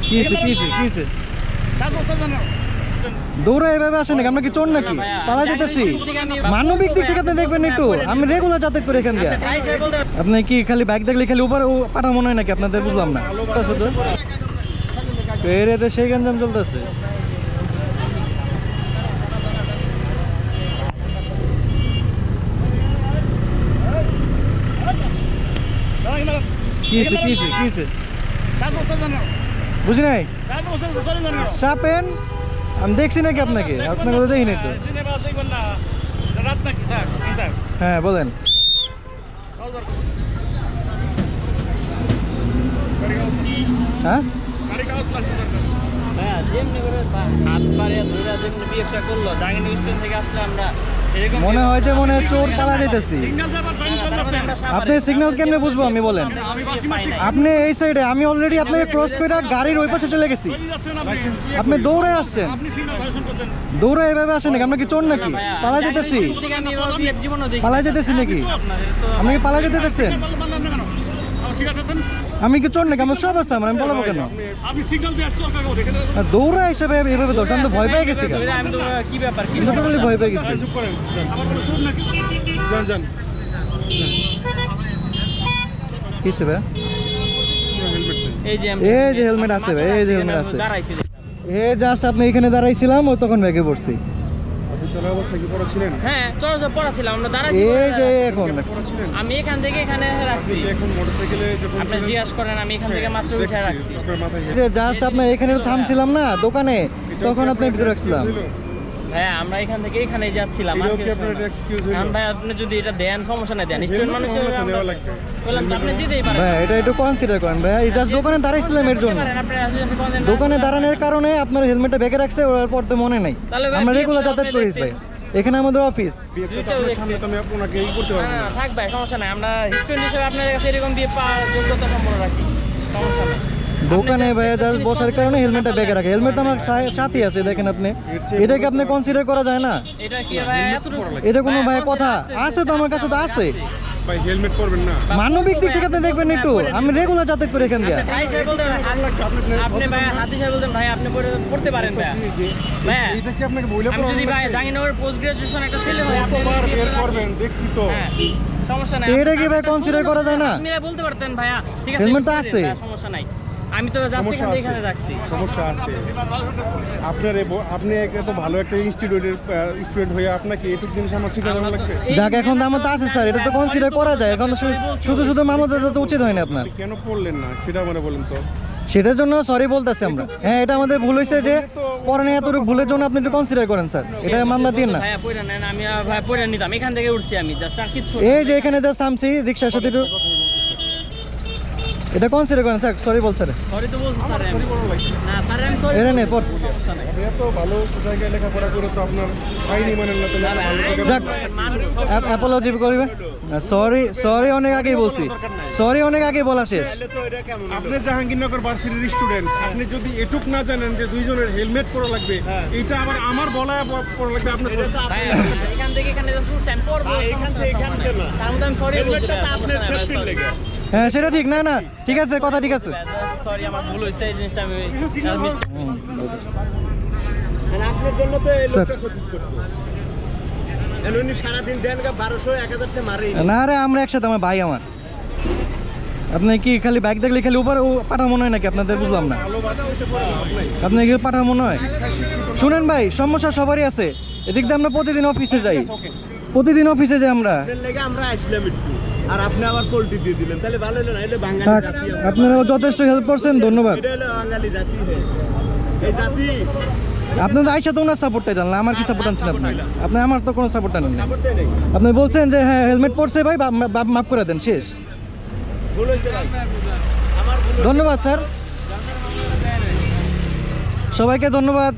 কিসে দৌড়া এভাবে আসেন নাকি? আমরা কি চোর নাকি? পালা যেতেছি। মানবিক দিক থেকে আপনি দেখবেন একটু। আমি রেগুলার যাতায়াত করি এখান দিয়ে। আপনি কি খালি বাইক দেখলে খালি উপরে পাঠা মনে হয় নাকি আপনাদের? বুঝলাম না। তো এর এতে সেই গঞ্জাম চলতেছে। কিসে বুঝি নাই চাপেন। আমি দেখছি নাকি আপনাকে? আপনার কথা দেখি নাই তো। হ্যাঁ বলেন। হ্যাঁ মনে হয় যে মনে চোর পালা যেতেছি। আপনি সিগন্যাল কেমনে বুঝবো আমি? বলেন। আপনি এই সাইডে, আমি অলরেডি আপনাকে ক্রস করে গাড়ির ওই পাশে চলে গেছি। আপনি দৌড়ে আসছেন। দৌড়ে এভাবে আসেন নাকি? আমরা কি চোর নাকি? পালা যেতেছি নাকি? আমি কি পালা যেতে দেখছেন? আমি কি চোর নাকি? আমার সব আছে। আমি বলবো কেন? দৌড়া হিসেবে এভাবে ধরছে। আমি তো ভয় পেয়ে গেছি। ভয় পেয়ে গেছি। কিসে ভাই? এই যে হেলমেট আছে ভাই, এই যে হেলমেট আছে। এই জাস্ট আপনি এখানে দাঁড়াইছিলাম, ও তখন ব্যাগে পড়ছি। আমি এখান থেকে এখানে রাখছি। আপনি জিজ্ঞাসা করেন, আমি এখান থেকে মাত্র উঠে রাখছি। জাস্ট আপনার এখানে থামছিলাম না দোকানে, তখন আপনার ভিতরে রাখছিলাম। হ্যাঁ আমরা এখান থেকে এখানে যাচ্ছিলাম। ভাই আপনি যদি এটা দেন সমস্যা নাই, দেন। স্টুডেন্ট মানুষ আপনি দিতেই পারেন। ভাই এটা একটু কনসিডার করেন ভাই। এই জাস্ট দোকানে দাঁড়াইছিলাম এর জন্য। দোকানে দাঁড়ানোর কারণে আপনার হেলমেটটা ব্যাগে রাখছে, ওর পড়তে মনে নাই। আমরা রেগুলার যাতায়াত করিস ভাই। এখানে আমাদের অফিস। থাক ভাই সমস্যা নাই। আমরা স্টুডেন্ট হিসেবে আপনার কাছে এরকম দিয়ে পাওয়ার যোগ্যতা সম্পন্ন রাখি, সমস্যা নেই। দোকানে ভাই জাস্ট বসার কারণে হেলমেটটা ব্যাগে রাখে। হেলমেট তো আমার সাথে আছে, দেখেন আপনি। এটাকে আপনি কনসিডার করা যায় না? এটা কি ভাই এতটুকু? এটা কোনো ভাই কথা আছে? তো আমার কাছে তো আছে ভাই। হেলমেট পরবেন না। মানবিক দিক থেকে আপনি দেখবেন একটু। আমি রেগুলার যাতায়াত করি এখান দিয়ে। আপনি ভাই হাতি সাহেব বলতেন ভাই আপনি পড়তে পারেন ভাই। ভাই এটা কি আপনাকে বলে আমি যদি ভাই জাহাঙ্গীরনগর পোস্ট গ্রাজুয়েশন একটা ছেলে হয়, আপনি বের করবেন, দেখছি তো। সমস্যা নাই। এটা কি ভাই কনসিডার করা যায় না? আপনি বলতে পারতেন ভাইয়া, ঠিক আছে হেলমেট তো আছে। সমস্যা নাই। আমি তো জাস্ট এখানে রাখছি। সমস্যা আছে আপনি এত ভালো একটা ইনস্টিটিউটের স্টুডেন্ট হয়ে আপনাকে এইটুকু জিনিস আমার শিখানো লাগবে? যাক এখন তো আমার তো আছে স্যার, এটা তো কনসিডার করা যায়। এখন শুধু মামলা দেওয়া তো উচিত হয় না আপনার। কেন পড়লেন না সেটা মানে বলেন তো। সেটার জন্য সরি বলতেছি আমরা। হ্যাঁ এটা আমাদের ভুল হয়েছে যে পরে এতটুকু ভুলের জন্য আপনি একটু কনসিডার করেন স্যার। এটা মামলা দিন না। ভাইয়া পড়ে নেন, আমি ভাই পড়ে নিতাম। এখান থেকে উঠছি আমি জাস্ট, আর কিছু। এই যে এখানে জাস্ট নামছি রিক্সার সাথে একটু এটা কনসিডার করেন স্যার। সরি বল স্যার। সরি তো বলছি স্যার। না স্যার আমি সরি। এরে নে পড়। সমস্যা নাই। আপনি এত ভালো জায়গায় লেখাপড়া করে তো আপনার আইনি মানেন না। যাক অ্যাপোলজি করবে। সরি অনেক আগেই বলছি। সরি অনেক আগে বলা শেষ। আপনি জাহাঙ্গীরনগর ভার্সিটির স্টুডেন্ট, আপনি যদি এটুক না জানেন যে দুইজনের হেলমেট পরা লাগবে, এটা আবার আমার বলায় পরা লাগবে আপনার। এখান থেকে এখানে জাস্ট উঠছি আমি পড়বো। তার মধ্যে আমি সরি বলছি। আপনার সেফটির লেগে। হ্যাঁ সেটা ঠিক না। ঠিক আছে কথা ঠিক আছে। সরি আমার ভুল হয়েছে, এই জিনিসটা আমি মিস্টেক। আপনার জন্য তো এই লোকটা ক্ষতি করতো। উনি সারাদিন দেন 1200-1000 টাকা মারে না রে, আমরা একসাথে, আমার ভাই আমার। আপনি কি খালি বাইক দেখলে খালি উপরে পাঠা মনে হয় নাকি আপনাদের? বুঝলাম না। আপনি কি পাঠা মনে হয়? শুনেন ভাই, সমস্যা সবারই আছে। এদিক দিয়ে আমরা প্রতিদিন অফিসে যাই। আমরা আসলাম একটু, আর আপনি আবার পোল্ট্রি দিয়ে দিলেন, তাহলে ভালো হলো না? এলে বাঙালি জাতি। আপনারা যথেষ্ট হেল্প করছেন, ধন্যবাদ। এটা হলো বাঙালি জাতি। এই জাতি আপনাদের আইসা তো ওনার সাপোর্টটাই জানলেন, আমার কি সাপোর্ট আনছেন আপনি? আমার তো কোনো সাপোর্ট আনেন না। আপনি বলছেন যে হ্যাঁ হেলমেট পরছে ভাই, মাফ করে দেন, শেষ। ধন্যবাদ স্যার, সবাইকে ধন্যবাদ।